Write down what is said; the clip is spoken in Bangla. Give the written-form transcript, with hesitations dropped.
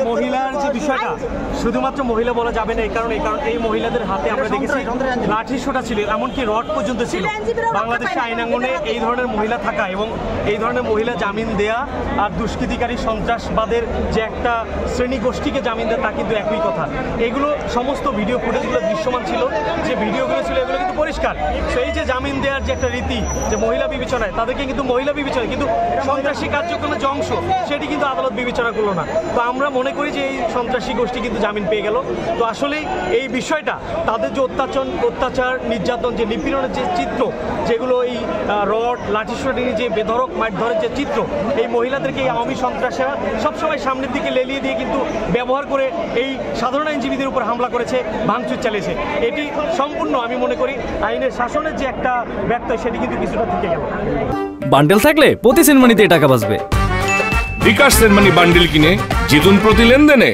মহিলার যে বিষয়টা শুধুমাত্র মহিলা বলা যাবে না, কারণ এই মহিলাদের হাতে আমরা দেখেছি লাঠি সোটা ছিল, এমনকি রড পর্যন্ত ছিল। বাংলাদেশের আইনাঙ্গনে এই ধরনের মহিলা থাকা এবং এই ধরনের মহিলা জামিন দেয়া আর দুষ্কৃতিকারী সন্ত্রাসবাদের যে একটা শ্রেণী গোষ্ঠীকে জামিন দেয় তা কিন্তু একই কথা। এগুলো সমস্ত ভিডিও ফুটেজগুলো দৃশ্যমান ছিল, যে ভিডিওগুলো ছিল এগুলো কিন্তু পরিষ্কার। সেই যে জামিন দেওয়ার যে একটা রীতি, যে মহিলা বিবেচনায় তাদেরকে কিন্তু মহিলা বিবেচনায়, কিন্তু সন্ত্রাসী কার্যক্রমের যে অংশ সেটি কিন্তু আদালত বিবেচনা করলো না। তো আমরা মনে করি যে এই সন্ত্রাসী গোষ্ঠী কিন্তু জামিন পেয়ে গেল। তো আসলে এই বিষয়টা তাদের যে অত্যাচার নির্যাতন, যে নিপীড়নের যে চিত্র, যেগুলো এই রড লাঠিসোঁটা যে বেধড়ক মারধরের যে চিত্র, এই মহিলাদেরকে এই আওয়ামী সন্ত্রাসীরা সবসময় সামনের দিকে লেলিয়ে দিয়ে কিন্তু ব্যবহার করে এই সাধারণ আইনজীবীদের উপর হামলা করেছে, ভাঙচুর চালিয়েছে। এটি সম্পূর্ণ আমি মনে করি আইনের শাসনের যে একটা ব্যত্যয় সেটি কিন্তু কিছুটা থেকে গেল। বান্ডেল থাকলে প্রতি সেনমানিতে টাকা বাঁচবে। বিকাশ সেনমানি বান্ডেল কিনে জিতুন প্রতি লেনদেনে।